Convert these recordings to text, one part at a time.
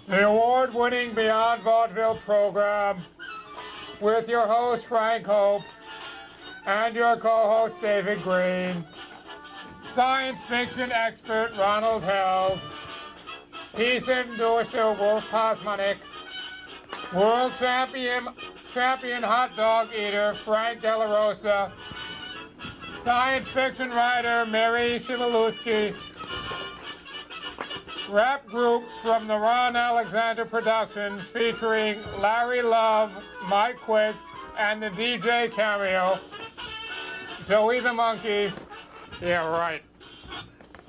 The award-winning Beyond Vaudeville program with your host, Frank Hope, and your co-host, David Green, science fiction expert, Ronald Held, peace endorser, Wolf Pasmanik, world champion hot dog eater, Frank De La Rosa, science fiction writer, Mary Shimaluski, rap group from the Ron Alexander Productions featuring Larry Love, Mike Quick, and the DJ cameo, Joey the Monkey. Yeah, right.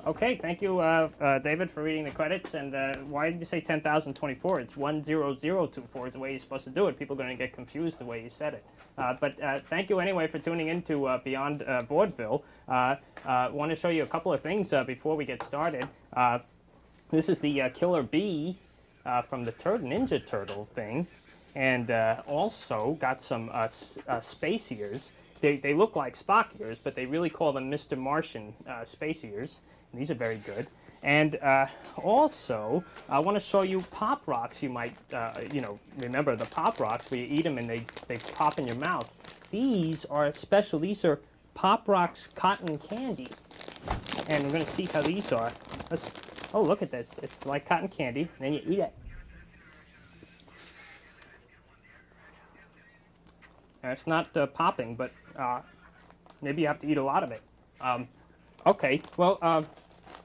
Okay, thank you, David, for reading the credits. And why did you say 10,024? It's 10024 is the way you're supposed to do it. People are going to get confused the way you said it. But thank you anyway for tuning in to Beyond Vaudeville. Want to show you a couple of things before we get started. This is the Killer Bee from the Ninja Turtle thing. And also got some space ears. They look like Spock ears, but they really call them Mr. Martian space ears. And these are very good. And also, I want to show you Pop Rocks. You might, remember the Pop Rocks where you eat them and they pop in your mouth. These are special. These are Pop Rocks cotton candy. And we're going to see how these are. Oh, look at this. It's like cotton candy. And then you eat it. And it's not popping, but maybe you have to eat a lot of it. Okay, well,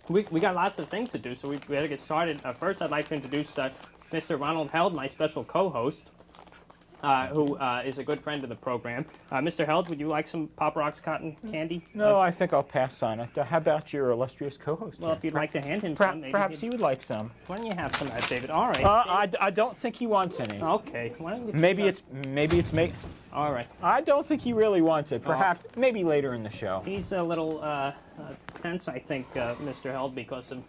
we got lots of things to do, so we better get started. First, I'd like to introduce Mr. Ronald Held, my special co-host, who is a good friend of the program. Mr. Held, would you like some Pop Rocks cotton candy? No, I think I'll pass on it. How about your illustrious co-host? Well, if you'd like to hand him some, maybe perhaps he would like some. Why don't you have some, David? All right. I don't think he wants any. Okay. Why don't you maybe it's all right. I don't think he really wants it. Perhaps maybe later in the show. He's a little tense, I think, Mr. Held, because of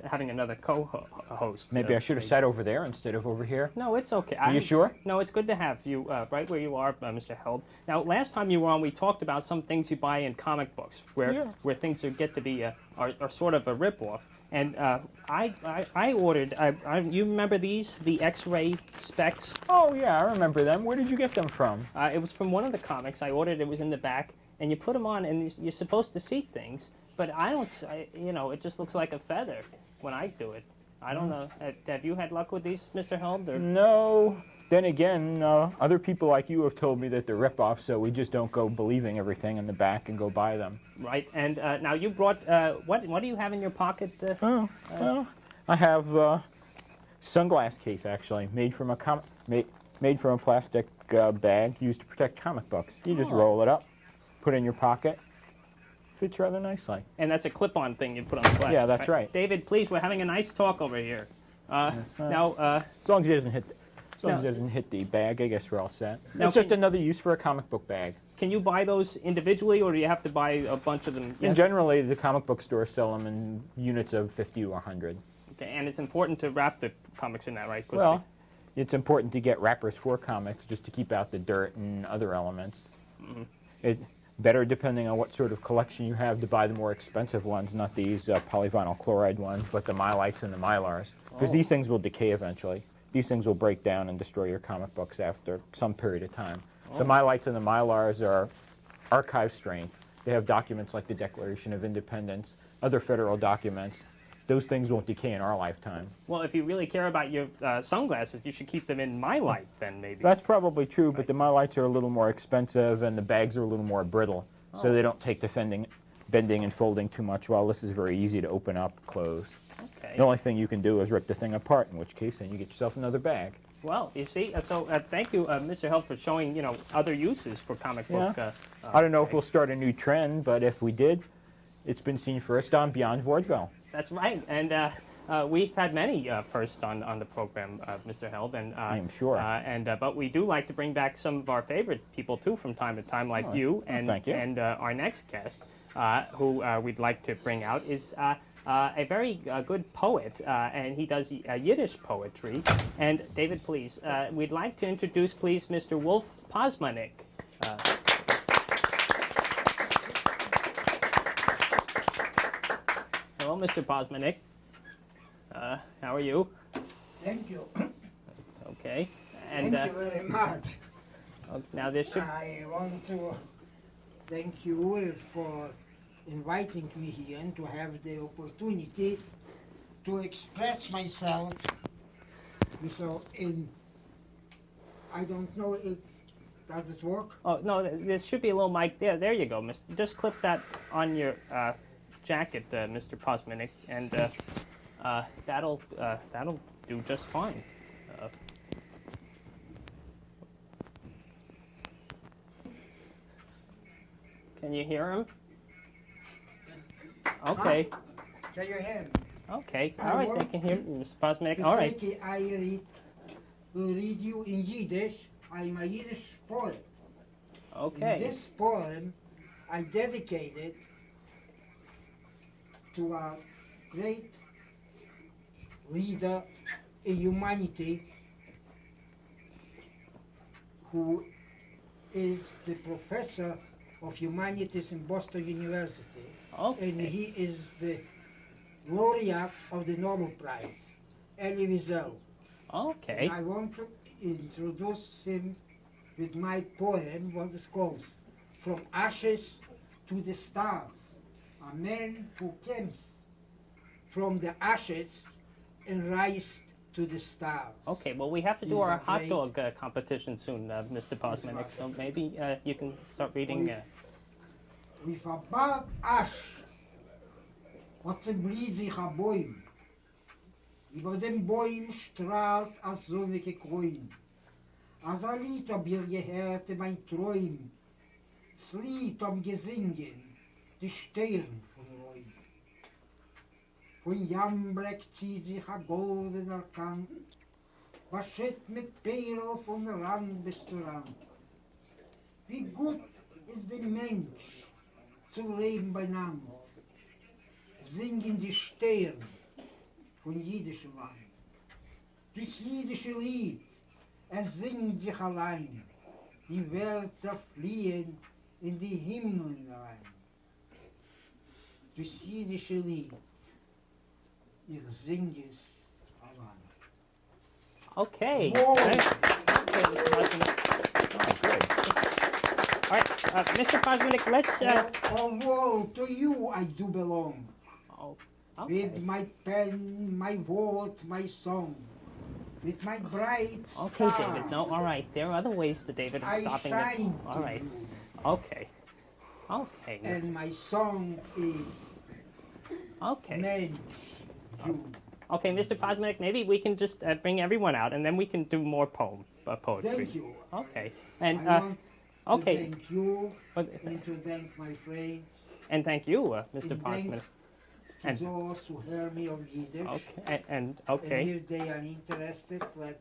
having another co-host. Maybe I should have sat over there instead of over here. No, it's okay. Are you sure? No, it's good to have you right where you are, Mr. Held. Now, last time you were on, we talked about some things you buy in comic books, where things get to be are sort of a ripoff. And I ordered. You remember these, the X-ray specs? Oh yeah, I remember them. Where did you get them from? It was from one of the comics. I ordered. It was in the back, and you put them on, and you're supposed to see things. But it just looks like a feather when I do it. I don't know. Have you had luck with these, Mr. Held? Or? No. Then again, other people like you have told me that they're rip-offs, so we just don't go believing everything in the back and go buy them. Right. And now you brought, what do you have in your pocket? Well, I have a sunglass case, actually, made from a plastic bag used to protect comic books. You just roll it up, put it in your pocket. Fits rather nicely. And that's a clip-on thing you put on the glass. Yeah, that's right. David, please, we're having a nice talk over here. Now, as long as it doesn't hit. As long as it doesn't hit the bag, I guess we're all set. Now, it's just another use for a comic book bag. Can you buy those individually, or do you have to buy a bunch of them? And generally, the comic book stores sell them in units of 50 or 100. Okay, and it's important to wrap the comics in that, right? Well, it's important to get wrappers for comics just to keep out the dirt and other elements. Mm-hmm. Better depending on what sort of collection you have to buy the more expensive ones, not these polyvinyl chloride ones, but the Mylites and the Mylars, because these things will decay eventually. These things will break down and destroy your comic books after some period of time. The Mylites and the Mylars are archive strength. They have documents like the Declaration of Independence, other federal documents. Those things won't decay in our lifetime. Well, if you really care about your sunglasses, you should keep them in Mylite then, maybe. That's probably true, but the Mylites are a little more expensive and the bags are a little more brittle, so they don't take the bending and folding too much, while this is very easy to open up, close. Okay. The only thing you can do is rip the thing apart, in which case then you get yourself another bag. Well, you see, so thank you, Mr. Held, for showing, other uses for comic book. I don't know if we'll start a new trend, but if we did, it's been seen first on Beyond Vaudeville. That's right, and we've had many firsts on the program, Mr. Held, and I am sure. But we do like to bring back some of our favorite people too from time to time, like you, and thank you. And our next guest, who we'd like to bring out, is a very good poet, and he does Yiddish poetry. And David, please, we'd like to introduce, please, Mr. Wolf Pasmanik. Hello, Mr. Pasmanik. How are you? Thank you. Okay. And Thank you very much. now this should. I want to thank you for inviting me here and to have the opportunity to express myself. So, I don't know if does it work. Oh no, there should be a little mic there. There you go, Mister. Just clip that on your jacket, Mr. Pasmanik, and that'll do just fine. Can you hear him? Okay. Can you hear me? Okay. All right. They can hear Mr. Pasmanik. All right. I read you in Yiddish. I'm a Yiddish poet. Okay. In this poem, I dedicate it to a great leader in humanity who is the professor of humanities in Boston University. Okay. And he is the laureate of the Nobel Prize, Elie Wiesel. Okay. And I want to introduce him with my poem, what is called From Ashes to the Stars. A man who came from the ashes and rised to the stars. Okay, well, we have to do He's our a hot great- dog competition soon, Mr. Pasmanik, so maybe you can start reading. With a bad ash, wat zerbriet sich a Bäum. Über dem Bäum strahlt a sonnige Kräun. Als a Lied ob ihr gehört mein Träum, das Lied am Gesingen, die Stern von Räum. Von Jambreck zieht sich a goldener Kant, was schütt mit Perl von Rand bis zu Rand. Wie gut ist der Mensch, zu leben beieinander, singen die Sterne von jüdischem Land. Das jüdische Lied, singt sich allein, die Wälder fliehen in die Himmel hinein. Das jüdische Lied, ich sing es allein. Okay. Whoa. Okay, Mr. Pasmanik. All right, Mr. Pasmanik, let's. Although to you I do belong, Oh, with okay. my pen, my word, my song, with my bright Okay, star, David. No, all right. There are other ways to David of I stopping shine it. All to right. you. Okay. Okay. And my song is Okay. Mensch, you. Okay, Mr. Pasmanik, maybe we can just bring everyone out, and then we can do more poetry. Thank you. Okay. And I want to okay. thank you But- and to thank my friends, and thank you, Mr. And Pasmanik. thanks to And- those who hear me on Yiddish. Okay. And And okay. if they are interested, let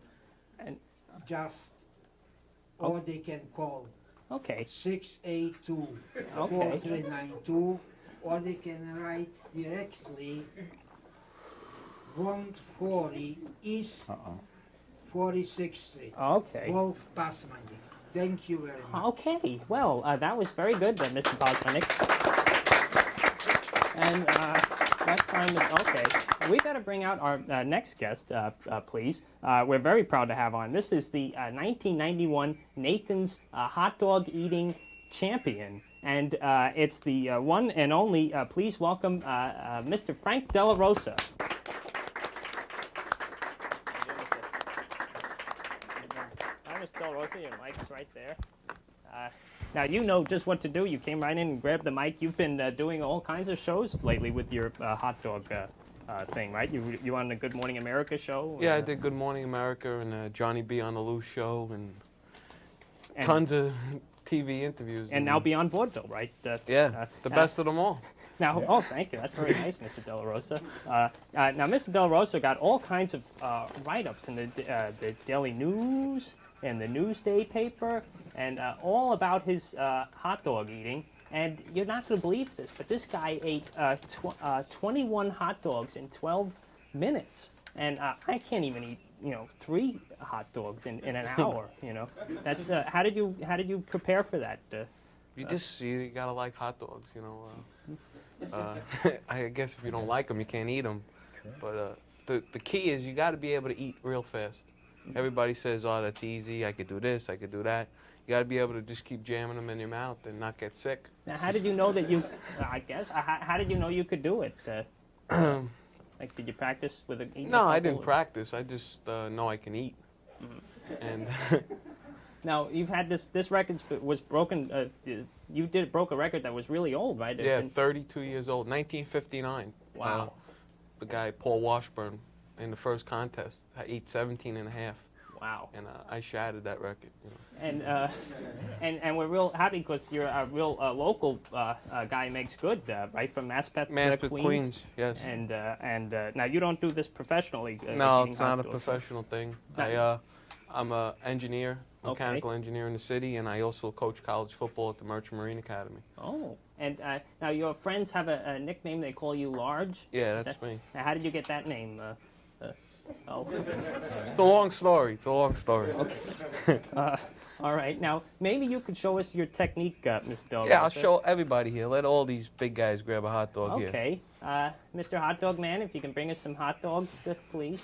And- just, or they can call Okay. 682-4392, or they can write directly 140 East Uh-oh. 46th Street. Okay. Wolf Pasmanik. Thank you very much. Okay. Well, that was very good, Mr. Pasmanik. And that's fine. Okay. We better bring out our next guest, please. We're very proud to have on. This is the 1991 Nathan's Hot Dog Eating Champion. And it's the one and only, please welcome Mr. Frank Della Rosa. Hi, Mr. Della Rosa. Your mic's right there. Now, you know just what to do. You came right in and grabbed the mic. You've been doing all kinds of shows lately with your hot dog thing, right? You on the Good Morning America show? Yeah, I did Good Morning America and Johnny B on the Loose show and And- tons of TV interviews. And now be on Vaudeville, right? Yeah, the best of them all. Now, oh, thank you. That's very nice, Mr. Della Rosa. Now, Mr. Della Rosa got all kinds of write-ups in the Daily News and the Newsday paper, and all about his hot dog eating. And you're not going to believe this, but this guy ate 21 hot dogs in 12 minutes. And I can't even eat, 3 hot dogs in an hour. That's how did you prepare for that? You gotta like hot dogs, I guess if you don't like them, you can't eat them. But the key is you got to be able to eat real fast. Everybody says, oh, that's easy. I could do this. I could do that. You got to be able to just keep jamming them in your mouth and not get sick. Now, how did you know that you? I guess. How did you know you could do it? Like, did you practice with a? No, I didn't practice. I just know I can eat. And now you've had this record was broken. You broke a record that was really old, right? Yeah, 32 years old, 1959. Wow. The guy Paul Washburn in the first contest ate 17 and a half. Wow. And I shattered that record. You know. And we're real happy because you're a real local guy, makes good, right, from Maspeth, Queens. Yes. And now you don't do this professionally. No, it's not a professional thing. I'm an engineer, mechanical engineer in the city, and I also coach college football at the Merchant Marine Academy. Oh, and now your friends have a nickname. They call you Large. Yeah, that's me. Now, how did you get that name? It's a long story. Okay. All right. Now, maybe you could show us your technique, Mr. Del Rosa. Yeah, I'll show everybody here. Let all these big guys grab a hot dog here. Okay. Mr. Hot Dog Man, if you can bring us some hot dogs, please.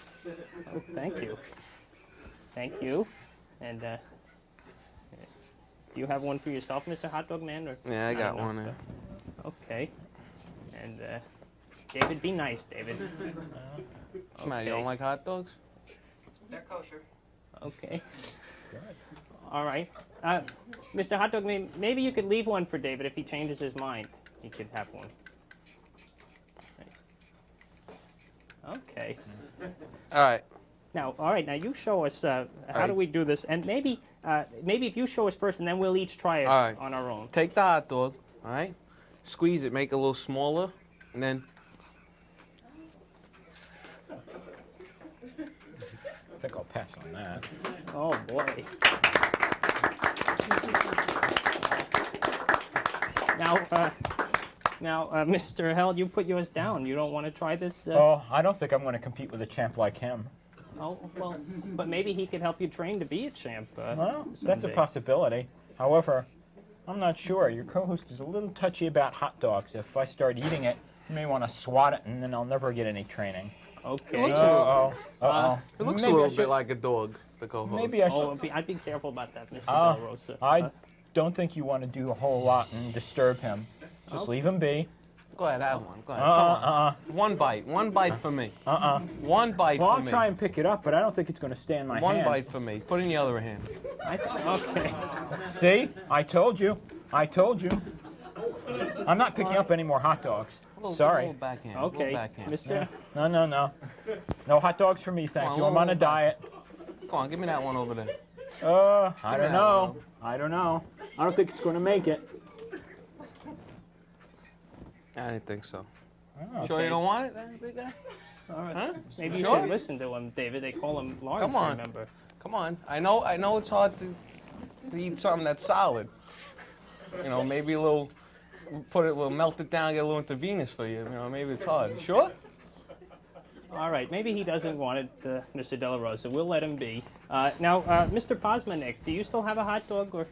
Oh, thank you. Thank you. And do you have one for yourself, Mr. Hot Dog Man? Or Yeah, I got one there. Okay. And David, be nice, David. Matt, you don't like hot dogs? They're kosher. Okay. All right. Mr. Hot Dog Man, maybe you could leave one for David if he changes his mind. He could have one. Okay. All right. Now, now you show us how do we do this, and maybe if you show us first, and then we'll each try it on our own. Take the hot dog, all right? Squeeze it, make it a little smaller, and then. I think I'll pass on that. Oh boy. Now, Mr. Held, you put yours down. You don't want to try this? Oh, I don't think I'm going to compete with a champ like him. Oh, well, but maybe he could help you train to be a champ. Well, that's a possibility. However, I'm not sure. Your co-host is a little touchy about hot dogs. If I start eating it, you may want to swat it, and then I'll never get any training. Okay. It looks a little bit like a dog, the co-host. Maybe I should. Oh, I'd be careful about that, Mr. Del Rosa. I don't think you want to do a whole lot and disturb him. Just leave him be. Go ahead, have one. Go ahead. Come on. One bite for me. One bite for me. Well, I'll try and pick it up, but I don't think it's going to stay in my hand. One bite for me. Put it in the other hand. Okay. See? I told you. I'm not picking up any more hot dogs. Sorry. Little backhand. Okay. Backhand. No. No hot dogs for me, thank you. I'm on a diet. Come on, give me that one over there. I don't know. I don't think it's going to make it. I didn't think so. Okay. Sure you don't want it, big guy? All right. Huh? Maybe you Sure? should listen to him, David. They call him Large, Come on. remember? Come on. I know it's hard to eat something that's solid. You know, maybe we'll melt it down, get a little intravenous for you. You know, maybe it's hard. Sure? All right. Maybe he doesn't want it, Mr. De La Rosa. We'll let him be. Now, Mr. Pasmanik, do you still have a hot dog, or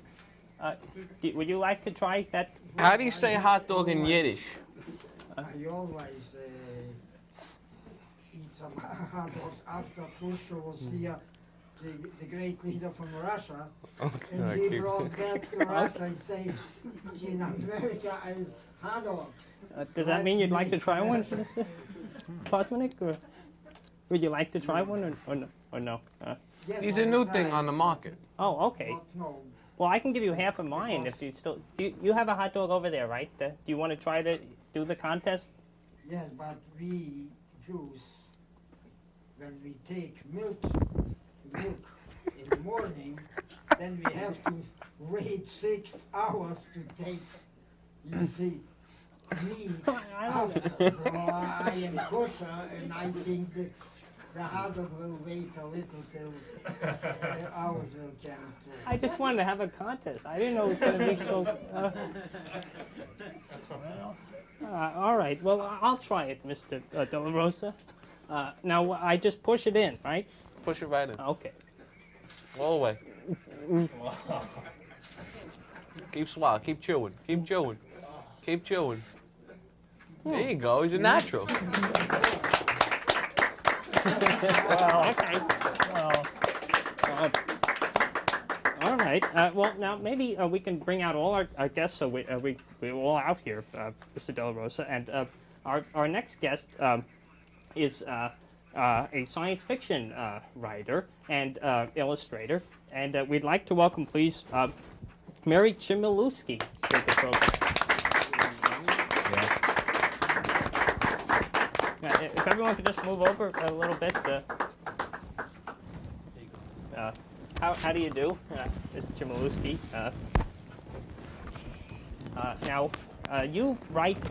would you like to try that? How do you say hot dog in Yiddish? I always eat some hot dogs after Khrushchev was here, the great leader from Russia. And he brought back to Russia and said, in America is hot dogs. Does that mean you'd like to try one, Mr. Pasmanik? Or would you like to try one, or no? Yes, He's a new thing on the market. Oh, okay. No. Well, I can give you half of mine if you still. You have a hot dog over there, right? Do you want to try to do the contest? Yes, but we Jews, when we take milk in the morning, then we have to wait 6 hours to take, you see, meat. So I am kosher, and I think the hot dog will wait a little till the hours will come too. I just wanted to have a contest. I didn't know it was going to be so. All right. Well, I'll try it, Mr. De La Rosa. Now, I just push it in, right? Push it right in. Okay. All the way. Keep swallowing. Keep chewing. Keep chewing. Keep chewing. There you go. He's a natural. Well, okay. Well, all right. Well, now maybe we can bring out all our guests, so we're all out here, Mr. De La Rosa, and our next guest is a science fiction writer and illustrator, and we'd like to welcome, please, Mary Chmielewski to the program. If everyone could just move over a little bit. How do you do, Mr. Chmielewski? Now, you write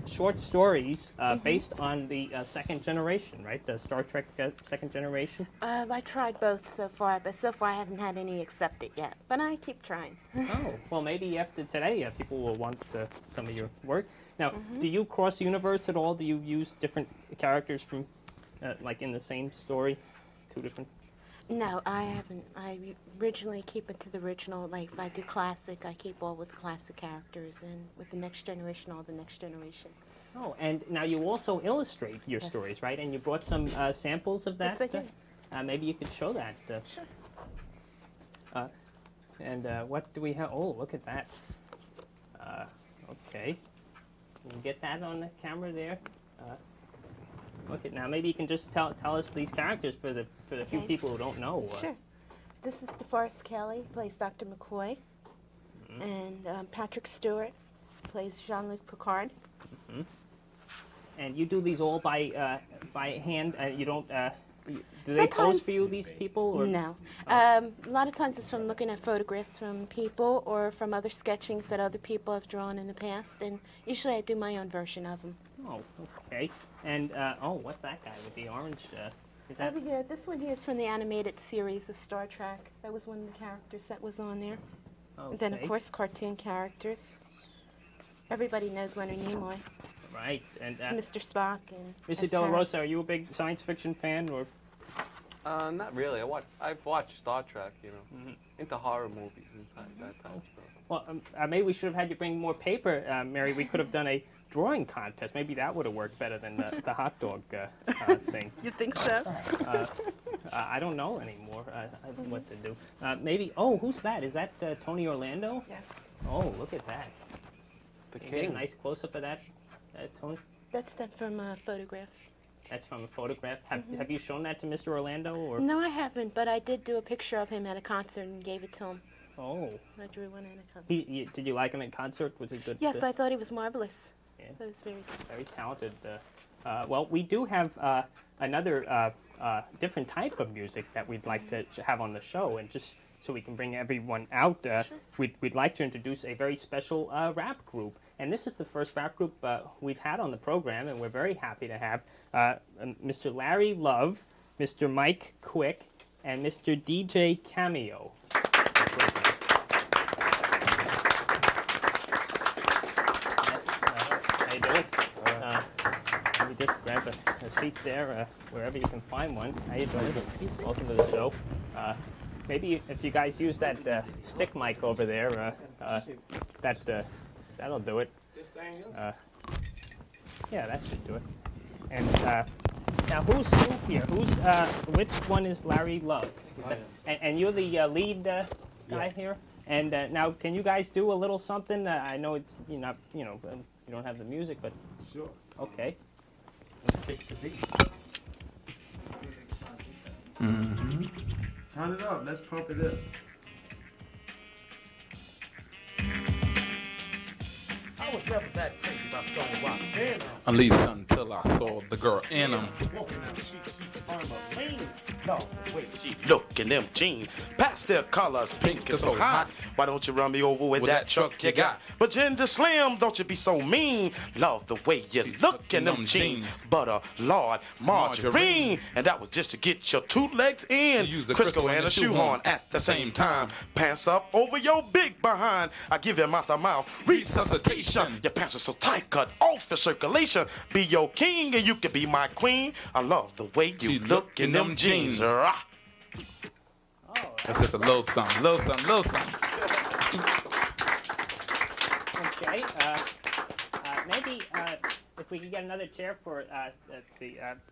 short stories based on the second generation, right? The Star Trek second generation? I tried both so far, but so far I haven't had any accepted yet. But I keep trying. Oh, well, maybe after today people will want some of your work. Now, do you cross universe at all? Do you use different characters from, like in the same story, two different? No, I haven't. I originally keep it to the original. Like if I do classic, I keep all with classic characters, and with the next generation, all the next generation. Oh, and now you also illustrate your stories, right? And you brought some samples of that? Yes, I did. Maybe you could show that. Sure. And what do we have? Oh, look at that. Okay. Can you get that on the camera there? Okay, now maybe you can just tell us these characters for the few people who don't know. Sure. This is DeForest Kelly, plays Dr. McCoy, and Patrick Stewart plays Jean-Luc Picard. And you do these all by hand? You don't? Do they Sometimes. pose for you, these people? Or? No. A lot of times it's from looking at photographs from people or from other sketchings that other people have drawn in the past, and usually I do my own version of them. Oh, okay. And what's that guy with the orange? Is that? Over here, this one here is from the animated series of Star Trek. That was one of the characters that was on there. Okay. And then, of course, cartoon characters. Everybody knows Leonard Nimoy. Right. And It's Mr. Spock and Mr. De La Rosa, are you a big science fiction fan, or? Not really. I've watched Star Trek, into horror movies and that type of stuff. Well, maybe we should have had you bring more paper, Mary. We could have done a drawing contest. Maybe that would have worked better than the hot dog thing. You think so? I don't know anymore what to do. Maybe. Oh, who's that? Is that Tony Orlando? Yes. Oh, look at that. The Can you get king. a nice close-up of that, Tony? That's done from a photograph. That's from a photograph. Have you shown that to Mr. Orlando? Or? No, I haven't, but I did do a picture of him at a concert and gave it to him. Oh. I drew one at a concert. Did you like him in concert? Was it good? Yes, I thought he was marvelous. Yeah. That was very good. Very talented. Well, we do have another different type of music that we'd like to have on the show, and just so we can bring everyone out, we'd like to introduce a very special rap group. And this is the first rap group we've had on the program, and we're very happy to have Mr. Larry Love, Mr. Mike Quick, and Mr. DJ Cameo. How you doing? Let me just grab a seat there, wherever you can find one. How you doing? Excuse me. Welcome to the show. Maybe if you guys use that stick mic over there, that'll do it. Yeah, that should do it. And now, who's who here? Which one is Larry Love? And you're the lead guy here. And now, can you guys do a little something? I know it's you don't have the music, but Sure. okay. Let's take the beat. Turn it up. Let's pump it up. I was never that crazy about Stone Rock. At least until I saw the girl in them. Walking down the street, she on a lane. No, the way she look in them jeans. Pastel colors, pink and so hot. Why don't you run me over with that truck you got? But Ginger Slim, don't you be so mean. Love the way you look in them jeans. Butter, lard, margarine. And that was just to get your 2 legs in. Use a Crisco and a shoehorn at the same time. Pants up over your big behind. I give you mouth-to-mouth resuscitation. Your pants are so tight, cut off the circulation. Be your king and you can be my queen. I love the way you look in them jeans. Rah. That's just a little something, little something, little something. Okay. Maybe if we could get another chair for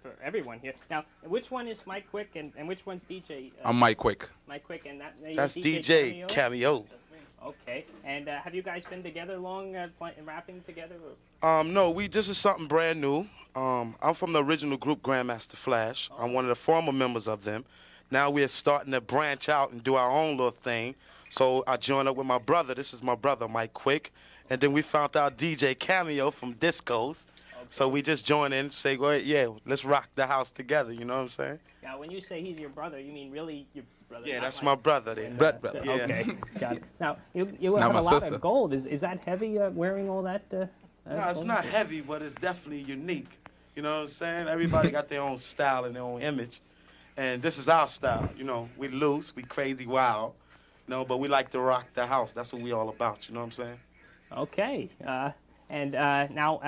for everyone here. Now, which one is Mike Quick and which one's DJ? I'm Mike Quick. Mike Quick, and that's DJ Cameo. Okay, and have you guys been together long, rapping together? Or? No, this is something brand new. I'm from the original group Grandmaster Flash. I'm one of the former members of them. Now we're starting to branch out and do our own little thing. So I joined up with my brother. This is my brother, Mike Quick. And then we found out DJ Cameo from Discos. Okay. So we just joined in and say, well, yeah, let's rock the house together. You know what I'm saying? Now, when you say he's your brother, you mean really your brother? Yeah, that's my brother there. Brother. Yeah. Okay, got it. Now, you have a lot of gold. Is that heavy, wearing all that? No, it's not heavy, but it's definitely unique. You know what I'm saying? Everybody got their own style and their own image. And this is our style. You know, we loose, we crazy wild. You know, but we like to rock the house. That's what we all about. You know what I'm saying? Okay. And now,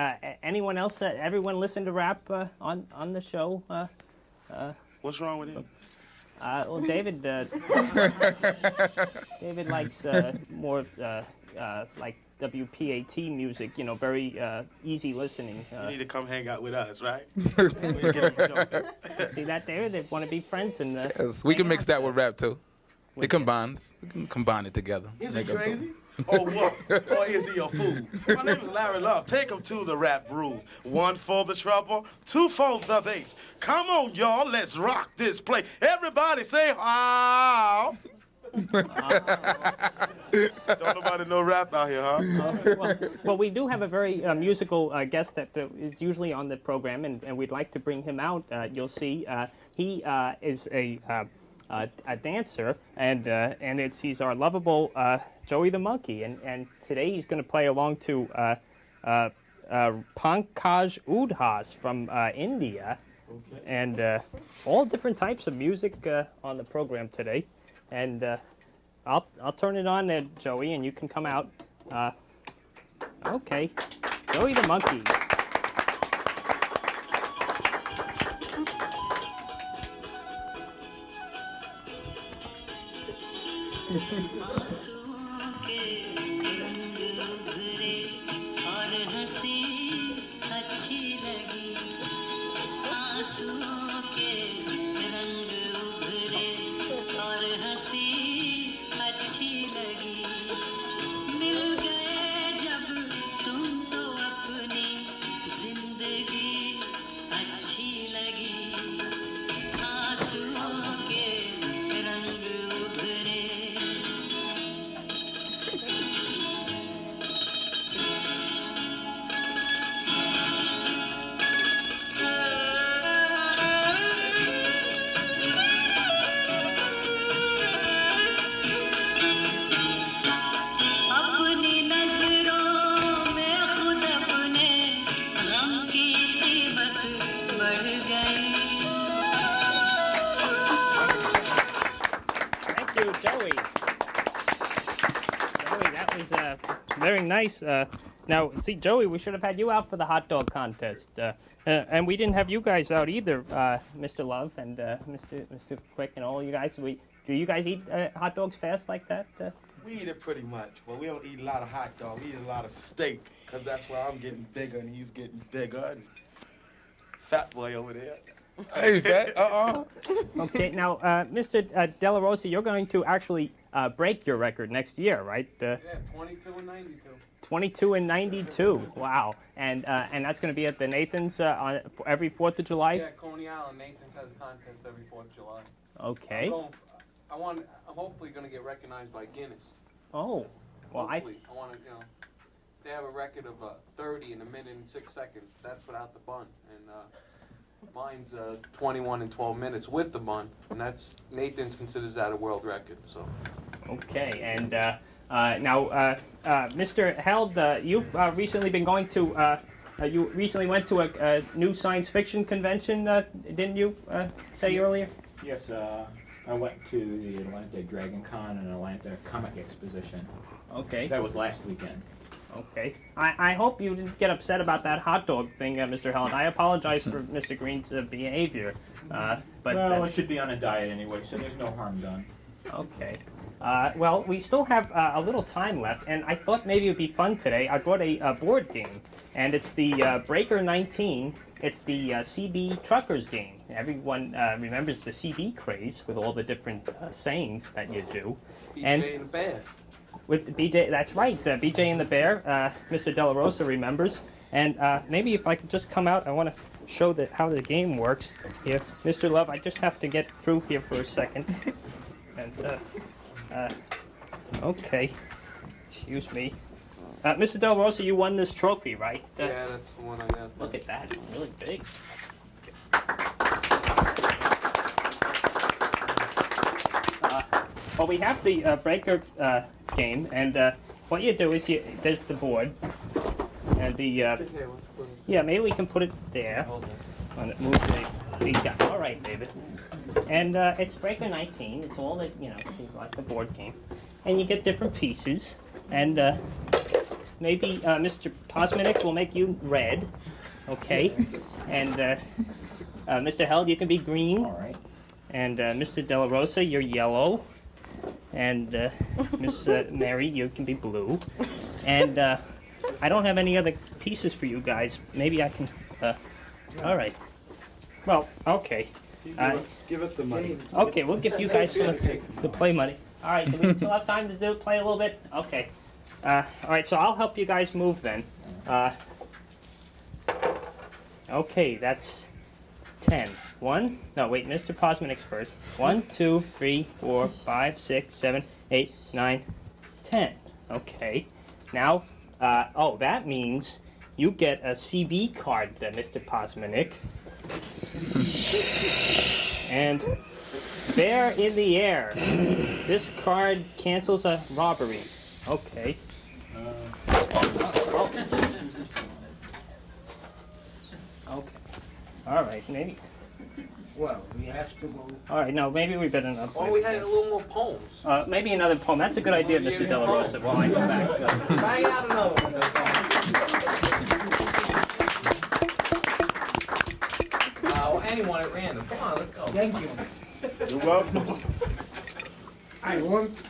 anyone else? Everyone listen to rap on the show? What's wrong with him? Well, David. David likes more like WPAT music. You know, very easy listening. You need to come hang out with us, right? See that there? They want to be friends and. Yes, we can mix that with rap too. It combines. We can combine it together. Is he crazy? Or what? Or is he a fool? My name is Larry Love. Take him to the rap rules. 1 for the trouble, 2 for the bass. Come on, y'all. Let's rock this play. Everybody say, "How." Don't nobody know rap out here, huh? Well, we do have a very musical guest that is usually on the program, and we'd like to bring him out. You'll see, he is a dancer, and he's our lovable Joey the Monkey, and today he's going to play along to Pankaj Udhas from India, okay. And all different types of music on the program today, and I'll turn it on there, Joey, and you can come out. Okay, Joey the Monkey. Very nice. Now, see, Joey, we should have had you out for the hot dog contest, and we didn't have you guys out either, Mr. Love and Mr. Quick and all you guys. Do you guys eat hot dogs fast like that? We eat it pretty much, but we don't eat a lot of hot dog. We eat a lot of steak, because that's why I'm getting bigger and he's getting bigger. And fat boy over there. Hey, fat. Okay, now, Mr. Della Rosa, you're going to actually break your record next year, right? Yeah, 22 and 92. 22 and 92. Wow. And that's going to be at the Nathan's on every 4th of July? Yeah, Coney Island. Nathan's has a contest every 4th of July. Okay. I'm hopefully going to get recognized by Guinness. Oh. Well, hopefully. I want to, they have a record of 30 in a minute and 6 seconds. That's without the bun. And mine's 21 and 12 minutes with the bun. And Nathan's considers that a world record. So. Okay. And now, Mr. Held, you've recently been going to, you recently went to a new science fiction convention, didn't you say earlier? Yes, I went to the Atlanta Dragon Con and Atlanta Comic Exposition. Okay. That was last weekend. Okay. I hope you didn't get upset about that hot dog thing, Mr. Held. I apologize for Mr. Green's behavior. But well, I should be on a diet anyway, so there's no harm done. Okay. Well, we still have a little time left, and I thought maybe it would be fun today. I brought a board game, and it's the Breaker 19. It's the CB Truckers game. Everyone remembers the CB craze with all the different sayings that you do. BJ and and the Bear. With the BJ, that's right, BJ and the Bear. Mr. De La Rosa remembers. And maybe if I could just come out, I want to show how the game works here. Mr. Love, I just have to get through here for a second. And, okay. Excuse me. Mr. Del Rosa, you won this trophy, right? Yeah, that's the one I got. Look at that. It's really big. Well, we have the breaker game, and what you do is there's the board, and the yeah, maybe we can put it there. And it moves the all right, David. And it's Breaker 19. It's all that like the board game, and you get different pieces, and maybe Mr. Pasmanik will make you red, okay? And Mr. Held, you can be green. All right. And Mr. De La Rosa, you're yellow. And Miss Mary, you can be blue. And I don't have any other pieces for you guys. Maybe I can. All right. Well, okay. Give us the money. Okay, we'll give you guys some of the play money. All right, do we still have time to play a little bit? Okay. All right, so I'll help you guys move then. Okay, that's 10. No, wait, Mr. Pasmanik's first. 1, 2, 3, 4, 5, 6, 7, 8, 9, 10. Okay. Now, that means you get a CB card then, Mr. Pasmanik. And Bear in the Air. This card cancels a robbery. Okay. Okay. All right, maybe. Well, we have to go. All right, no, maybe we better not. Oh, we had a little more poems. Maybe another poem. That's a good idea, Mr. De La Rosa. While I go back. Bang out another one. Anyone at random. Come on, let's go. Thank you. You're welcome. I want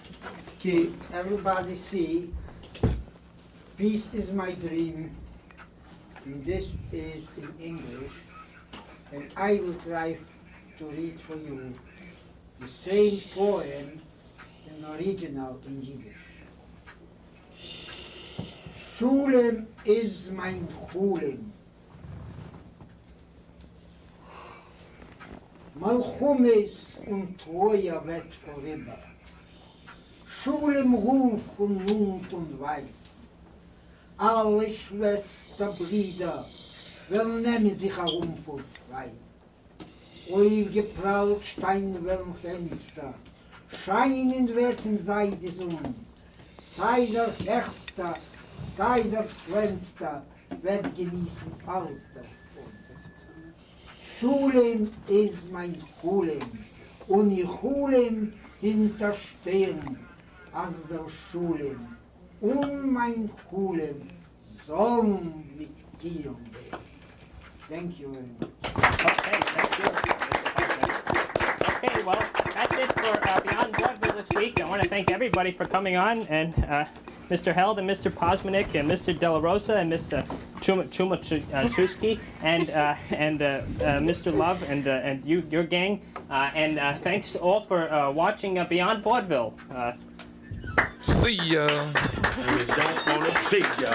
to everybody see peace is my dream. And this is in English. And I will try to read for you the same poem in original in Yiddish. Schulem is mein Chulem. Malchumes und Troja wird vorüber. Schulem Ruf und Mund und Weib. Alle Schwesterbrüder will nehmen sich herum von frei. Oi geprallt Steinwellen Fenster, scheinen werden sei die Sonne. Sei der Herster, sei der Schwänster, wird genießen alles davon. Schulem ist mein Chulem, und ich Chulem hinterstehen, als der Schulem. Und mein Chulem soll mit dir gehen. Thank you very much. Okay, thank you. Okay, well, that's it for Beyond Vaudeville this week. I want to thank everybody for coming on, and Mr. Held and Mr. Pasmanik and Mr. De La Rosa and Miss Chusky and Mr. Love and your gang. And thanks all for watching Beyond Vaudeville. See ya. And you don't want to be ya.